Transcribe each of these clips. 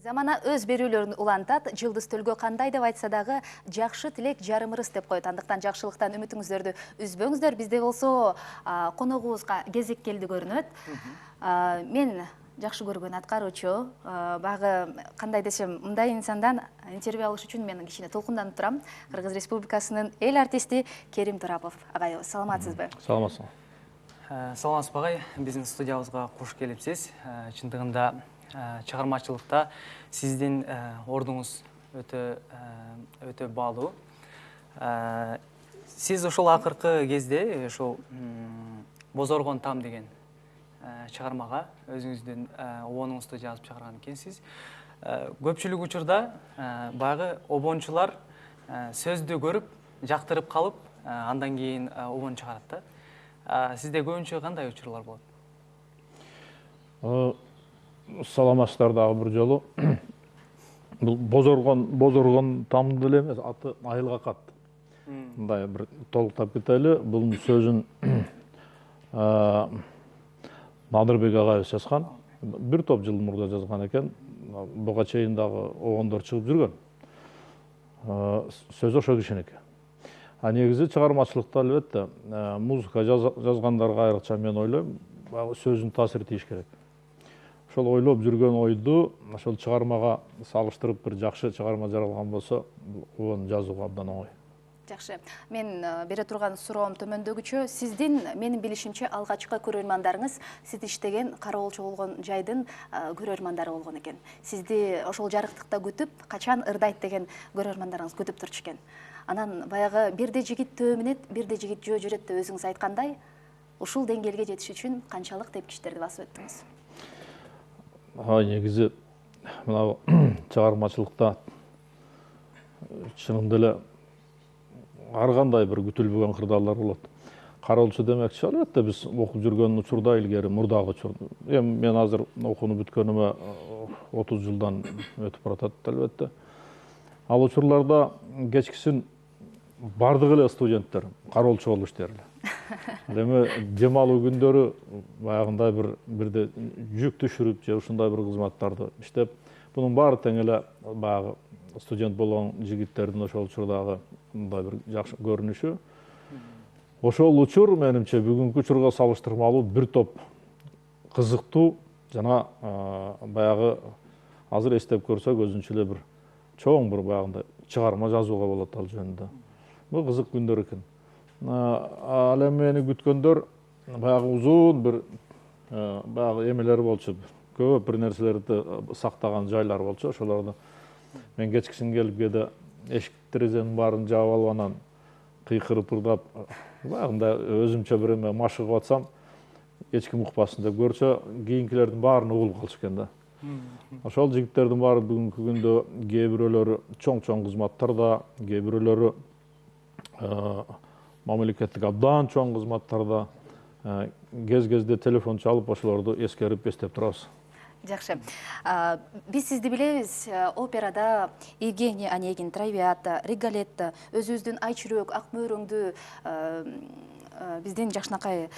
Замана өз берүүлөрүн улантат, жылдыз төлгө кандай деп айтса дагы жакшы тилек жарымырыс деп коет. Андыктан жакшылыктан үмүтүңүздөрдү үзбөңүздөр. Бизде болсо коногубузга кезек келди көрүнөт. Мен жакшы көргөн аткаруучу, багы кандай десем, мындай инсандан интервью алыш үчүн мен кичине толкунданып турам. Кыргыз Республикасынын эл артисти Керим Турапов агай, саламатсызбы? Саламатсың. Саламатсыз багай, биздин студиябызга куш келипсиз. Чындыгында чыгармачылыкта сиздин ордуңуз өтө баалуу. Сиз ошол акыркы кезде ошол Бозоргон там деген чыгармага өзүңүздүн обонуңузду жазып чыгарган экенсиз. Көпчүлүк учурда баягы обончулар сөздү көрүп, жактырып калып, андан кийин обон чыгарат да. Сизде көбүнчө кандай учурлар болот? Саламатсыздар дагы бир жолу. Бул Бозоргон там деле эмес, аты Айылга кат. Мындай бир толуктап кетели. Бул сөзүн Надырбек агайыбыз жазган. Бир топ жыл мурда жазган экен. Буга чейин дагы обондор чыгып жүргөн. Сөз ошо кишинеки. Негизи чыгармачылыкта албетте музыка жазгандарга айрыкча мен ойлойм, сөзүн таасир тийиш керек. Ошол ойлоп жүргөн ойду ошол чыгармага салыштырып бир жакшы чыгарма жаралган болсо, оны жазууга абдан оңой. Жакшы. Мен бере турган суроом төмөндөгүчө, сиздин менин билишимче алгачкы көрөрмандарыңыз сиз иштеген кароолчу болгон жайдын көрөрмандары болгон экен. Сизди ошол жарыктыкта күтүп, качан ырдайт деген көрөрмандарыңыз күтүп турчу экен. Анан баягы бирде жигит төө менет, бирде жигит жөө жүрөт деп өзүңүз айткандай, ушул деңгээлге жетиш үчүн канчалык тепкичтерди басып өттүңүз? Негизи мына чыгармачылыкта чынында эле ар кандай бир күтүлбөгөн кырдаалдар болот. Кароолчу демекчи, албетте биз окуп жүргөн учурда илгери мурдагы учурда. Мен азыр окууну бүткөнүмө 30 жылдан өтүп баратат албетте. Ал учурларда кечкисин бардык эле студенттер кароолчу болуп иштерле. Эми дем алуу күндөрү баягындай бирде жүк түшүрүп же ушундай бир кызматтарды иштеп, бунун баары тең эле баягы студент болгон жигиттердин ошол учурдагы мындай бир жакшы көрүнүшү. Ошол учур менимче бүгүнкү учурга салыштырмалуу бир топ кызыктуу жана баягы азыр эстеп көрсөк өзүнчө эле бир чоң бир баягындай чыгарма жазууга болот ал жөнүндө. Бул кызык күндөр экен. Ал эми мени күткөндөр баягы узун бир баягы эмелер болчу. Көп бир нерселерди сактаган жайлар болчу. Ошолорду мен кечкисин келип кээде эшик терезенин баарын жаап алып анан кыйкырып ырдап, баягындай өзүмчө бир эме машыгып атсам, эч ким укпасын деп көрсө, кийинкилердин баарын угулуп калыш экен да. Ошол жигиттердин баары бүгүнкү күндө кээ бирөөлөрү чоң кызматтарда, кээ бирөөлөрү мамлекеттик абдан чоң кызматтарда, кез-кезде телефон чалып ошолорду эскерип эстеп турабыз. Жакшы. Биз сизди билебиз, операда Евгений Онегин, Травиата, Риголетто, өзүбүздүн Ай чүрөк, Ак мөөрөңдү биздин жакшынакай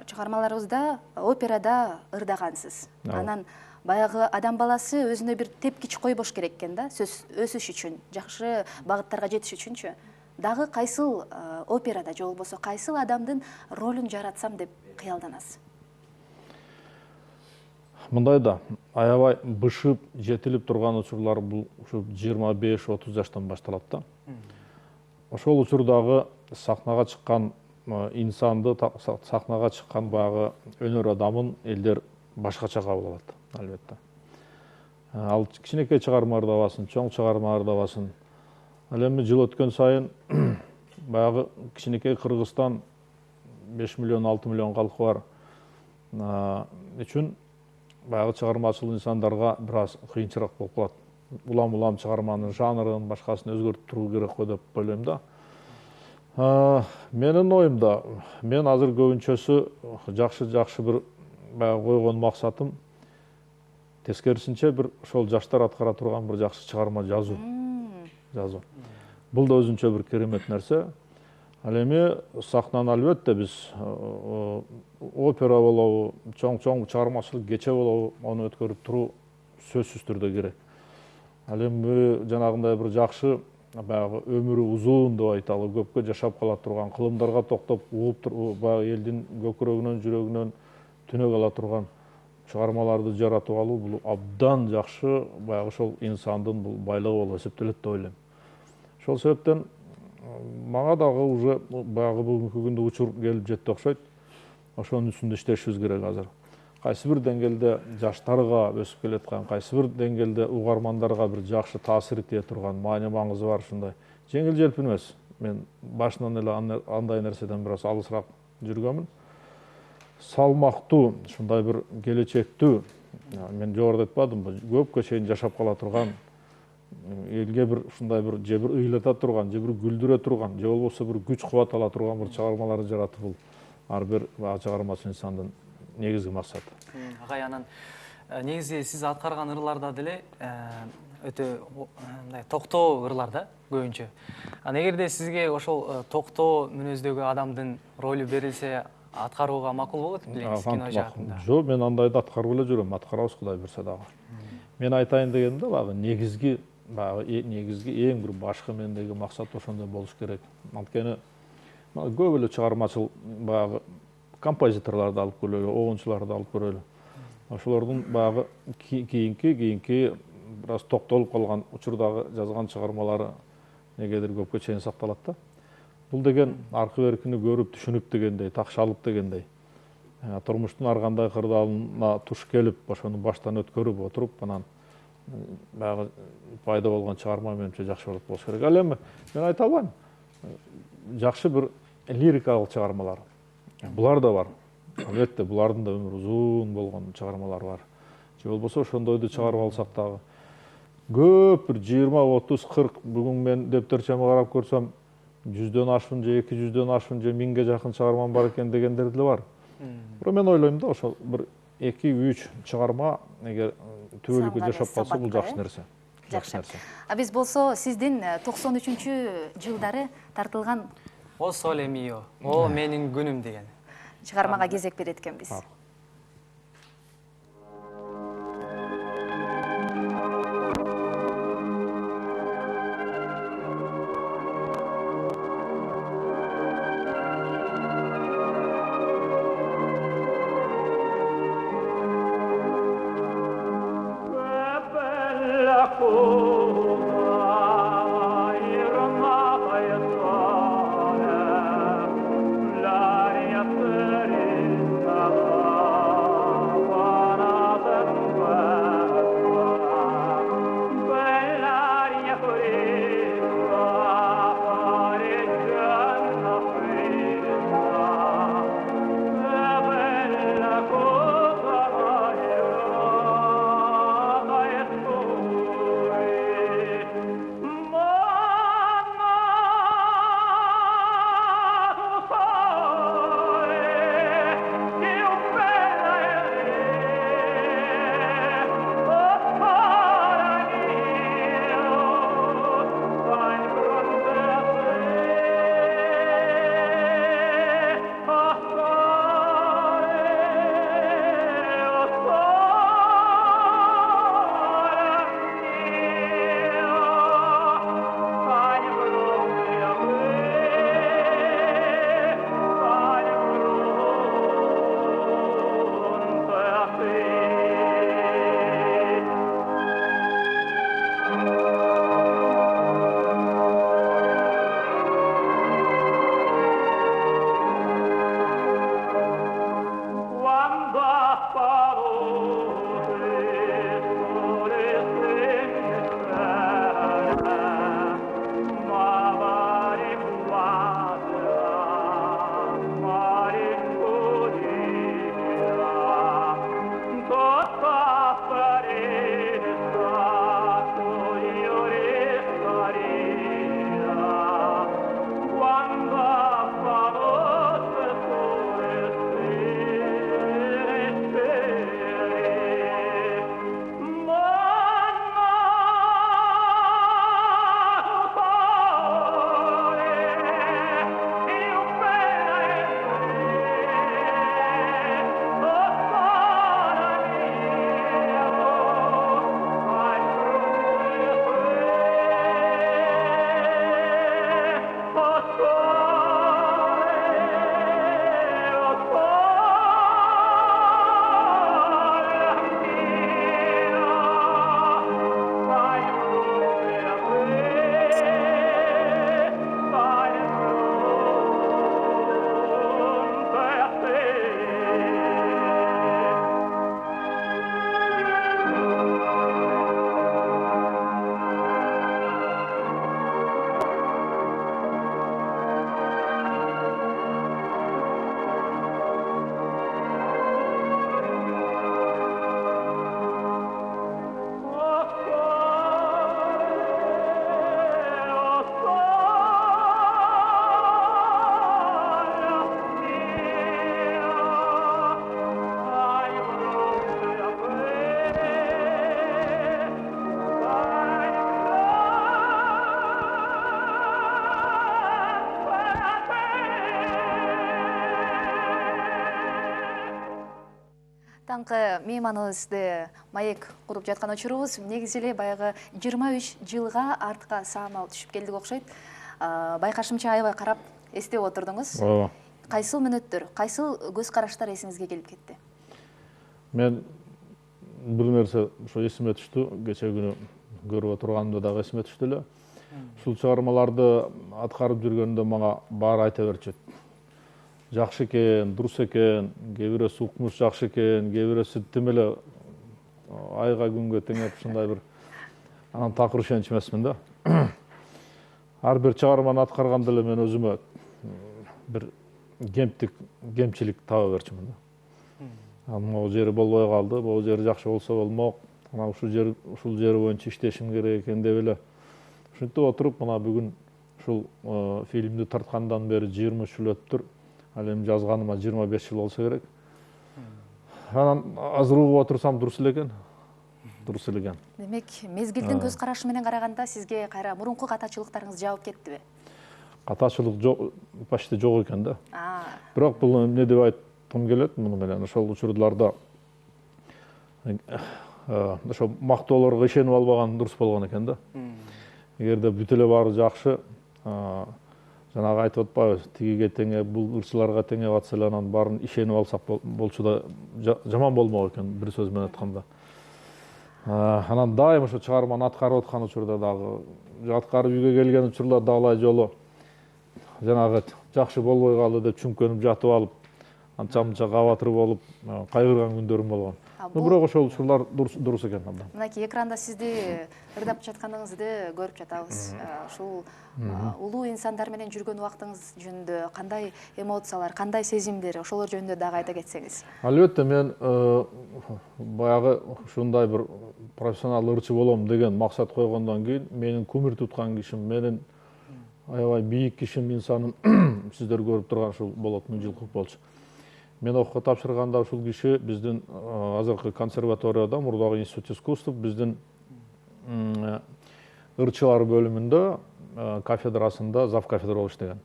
чыгармаларыбызда операда ырдагансыз. Анан баягы адам баласы өзүнө бир тепкич койбош керек экен да, сөз өсүш үчүн, жакшы багыттарга жетиш үчүнчү. Дагы кайсыл операда же болбосо кайсыл адамдын ролун жаратсам деп кыялданасыз? Мындай да, аябай бышып, жетилип турган учурлар бул ушу 25-30 жаштан башталат да. Ошол учурдагы сахнага чыккан инсанды, сахнага чыккан баягы өнөр адамын элдер башкача кабыл алат, албетте. Ал кичинекей чыгарма ырдабасын, чоң чыгарма ырдабасын. Ал эми жыл өткөн сайын баягы кичинекей Кыргызстан 5 миллион, 6 миллион калкы бар үчүн баягы чыгармачыл инсандарга бир аз кыйынчыраак болуп калат. Улам чыгарманын жанрын, башкасын өзгөртүп туруу керек го деп ойлойм да. Менин оюмда, мен азыр көбүнчөсү жакшы бир баягы койгон максатым тескерисинче бир ошол жаштар аткара турган бир жакшы чыгарма жазуу. Бул да өзүнчө бир керемет нерсе. Ал эми сахнаны албетте биз опера болобу, чоң чыгармачылык кече болобу, аны өткөрүп туруу сөзсүз түрдө керек. Ал эми жанагындай бир жакшы баягы өмүрү узун деп айталы, көпкө жашап кала турган, кылымдарга токтоп угуп баягы элдин көкүрөгүнөн, жүрөгүнөн түнөк ала турган чыгармаларды жаратып алуу бул абдан жакшы баягы ошол инсандын бул байлыгы болуп эсептелет деп ойлойм. Ошол себептен мага дагы уже баягы бүгүнкү күндө учур келип жетти окшойт. Ошонун үстүндө иштешибиз керек азыр. Кайсы бир деңгээлде жаштарга өсүп келаткан, кайсы бир деңгээлде угармандарга бир жакшы таасир тие турган, маани маңызы бар ушундай. Жеңил желпин эмес. Мен башынан эле андай нерседен бир аз алысыраак жүргөнмүн. Салмактуу, ушундай бир келечектүү, мен жогоруда айтпадымбы, көпкө чейин жашап кала турган, элге бир ушундай бир же бир ыйлата турган, же бир күлдүрө турган, же болбосо бир күч кубат ала турган бир чыгармаларды жаратып бул ар бир чыгармачы инсандын негизги максаты. Агай, анан негизи сиз аткарган ырларда деле өтө мындай токтоо ырлар да көбүнчө. Эгерде сизге ошол токтоо мүнөздөгү адамдын ролу берилсе, аткарууга макул болот белеңиз кино жаатында? Жок, мен андайды аткарып эле жүрөм, аткарабыз Кудай буюрса дагы. Мен айтайын дегеним да баягы негизги эң бир башкы мендеги максат ошондой болуш керек. Анткени көп эле чыгармачыл баягы композиторлорду алып көрөлү, оюнчуларды алып көрөлү. Ошолордун баягы кийинки бир аз токтолуп калган учурдагы жазган чыгармалары негедир көпкө чейин сакталат да. Бул деген аркы беркини көрүп, түшүнүп дегендей, такшалып дегендей. Турмуштун ар кандай кырдаалына туш келип, ошону баштан өткөрүп отуруп, анан баягы пайда болгон чыгарма менимче жакшы болуш керек. Ал эми мен айта албайм. Жакшы бир лирикалык чыгармалар. Булар да бар. Албетте, булардын да өмүрү узун болгон чыгармалар бар. Же болбосо ошондойду чыгарып алсак дагы көп бир 20, 30, 40 бүгүн мен дептерчеме карап көрсөм 100дөн ашпын же 200дөн ашпын же 1000ге жакын чыгармам бар экен дегендер деле бар. Бирок мен ойлойм да, ошол бир 2-3 чыгарма эгер түбөлүккө жашап калса бул жакшы нерсе. Жакшы. Биз болсо сиздин 93-жылдары тартылган О соле мио, о менин күнүм деген чыгармага кезек берет экенбиз. La Таңкы мейманыбызды маек куруп жаткан учурубуз негизи эле баягы 23 жылга артка саамал түшүп келдик окшойт. Байкашымча аябай карап эстеп отурдуңуз. Ооба. Кайсыл мүнөттөр, кайсыл көз караштар эсиңизге келип кетти? Мен бир нерсе ошо эсиме түштү, кече күнү көрүп отурганымда дагы эсиме түштү эле. Ушул чыгармаларды аткарып жүргөндө мага баары айта берчү. Жакшы экен, дурус экен, кээ бирөөсү укмуш жакшы экен, кээ бирөөсү тим эле айга күнгө теңеп ушундай бир анан такыр ишенч эмесмин да. Ар бир чыгарманы аткарганда эле мен өзүмө бир кемчилик таба берчүмүн да. Могу жери болбой калды, могу жери жакшы болсо болмок, анан ушул жери боюнча иштешим керек экен деп эле ушинтип отуруп, мына бүгүн ушул фильмди тарткандан бери 23 жыл өттүр. Ал эми жазганыма 25 жыл болсо керек. Анан азыр угуп отурсам дурус эле экен. Дурус эле экен. Демек, мезгилдин көз карашы менен караганда сизге кайра мурунку катачылыктарыңыз жабып кеттиби? Катачылык жок, почти жок экен да. Бирок бул эмне деп айткым келет муну менен, ошол учурларда ошо мактоолорго ишенип албаган дурус болгон экен да. Эгерде бүт эле баары жакшы, жанагы айтып атпайбы, тигиге теңеп, бул ырчыларга теңеп атса эле анан баарын ишенип алсак болчу да жаман болмок экен, бир сөз менен айтканда. Анан дайым ошо чыгарманы аткарып аткан учурда дагы, аткарып үйгө келген учурлар далай жолу жанагы жакшы болбой калды деп чүмкөнүп жатып алып, анча-мынча кабатыр болуп, кайгырган күндөрүм болгон. Бирок ошол учурлар дурус экен абдан. Мынакей экранда сизди ырдап жатканыңызды көрүп жатабыз. Ушул улуу инсандар менен жүргөн убактыңыз жөнүндө кандай эмоциялар, кандай сезимдер, ошолор жөнүндө дагы айта кетсеңиз. Албетте, мен баягы ушундай бир профессионал ырчы болом деген максат койгондон кийин менин көмүр туткан кишим, менин аябай бийик кишим, инсаным сиздер көрүп турган ушул Болот Мыңжылков болчу. Мен окууга тапшырганда ушул киши биздин азыркы консерваторияда, мурдагы институт искусств биздин ырчылар бөлүмүндө, кафедрасында зав кафедра болуп иштеген.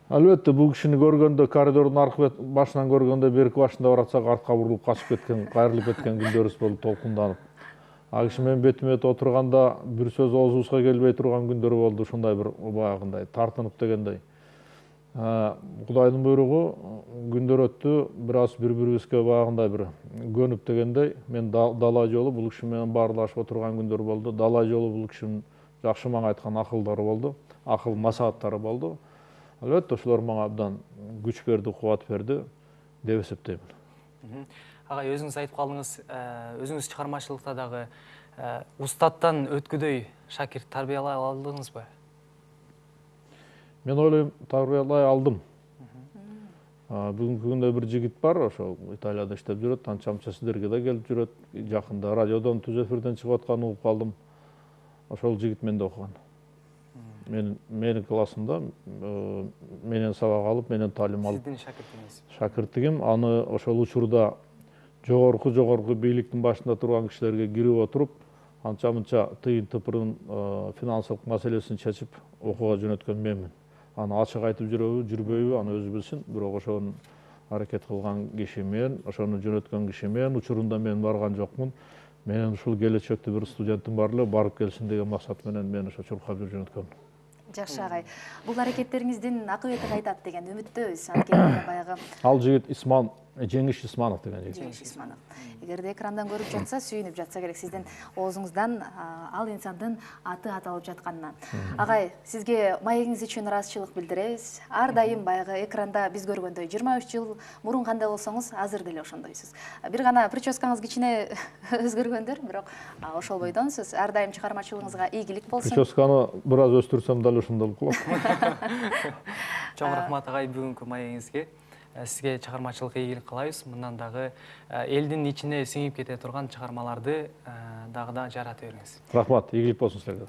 Албетте, бул кишини көргөндө, коридордун аркы башынан көргөндө, берки башында баратсак артка бурулуп качып кеткен, кайрылып кеткен күндөрүбүз болуп толкунданып. А киши менен бетме бет отурганда бир сөз оозубузга келбей турган күндөрү болду, ушундай бир баягындай тартынып дегендей. Кудайдын буйругу, күндөр өттү, бир аз бири-бирибизге баягындай бир көнүп дегендей, мен далай жолу бул киши менен баарлашып отурган күндөр болду. Далай жолу бул кишинин жакшы мага айткан акылдары болду, акыл насааттары болду. Албетте, ошолор мага абдан күч берди, кубат берди деп эсептеймин. Агай, өзүңүз айтып калдыңыз, өзүңүз чыгармачылыкта дагы устаттан өткүдөй шакирт тарбиялай алдыңызбы? Мен ойлойм, тарбиялай алдым. Бүгүнкү күндө бир жигит бар, ошол Италияда иштеп жүрөт, анча-мынча сиздерге да келип жүрөт. Жакында радиодон түз эфирден чыгып атканын угуп калдым. Ошол жигит менде окуган. Менин классымда менен сабак алып, менен таалим алып. Сиздин шакиртиңиз? Шакирттигим, аны ошол учурда жогорку бийликтин башында турган кишилерге кирип отуруп, анча-мынча тыйын тыпырын финансылык маселесин чечип окууга жөнөткөн менмин. Аны ачык айтып жүрөбү, жүрбөйбү, аны өзү билсин. Бирок ошону аракет кылган киши мен, ошону жөнөткөн киши мен, учурунда мен барган жокмун. Менен ушул келечекте бир студентим бар эле, барып келсин деген максат менен мен ошо чуркап жүргөнмүн. Жакшы агай. Бул аракеттериңиздин акыбети кайтат деген үмүттөбүз. Анткени баягы Ал жигит Жеңиш Исманов деген жигит. Жеңиш Исманов. Эгерде экрандан көрүп жатса, сүйүнүп жатса керек сиздин оозуңуздан ал инсандын аты аталып жатканына. Агай, сизге маегиңиз үчүн ыраазычылык билдиребиз. Ар дайым баягы экранда биз көргөндөй 23 жыл мурун кандай болсоңуз, азыр деле ошондойсуз. Бир гана прическаңыз кичине өзгөргөндөр, бирок ошол бойдонсуз. Ар дайым чыгармачылыгыңызга ийгилик болсун. Прическаны бир аз өстүрсөм дал ошондой болуп калат. Чоң рахмат агай бүгүнкү маегиңизге. Сизге чыгармачылык ийгилик каалайбыз. Мындан дагы элдин ичине сиңип кете турган чыгармаларды дагы да жарата бериңиз. Рахмат, ийгилик болсун силерге.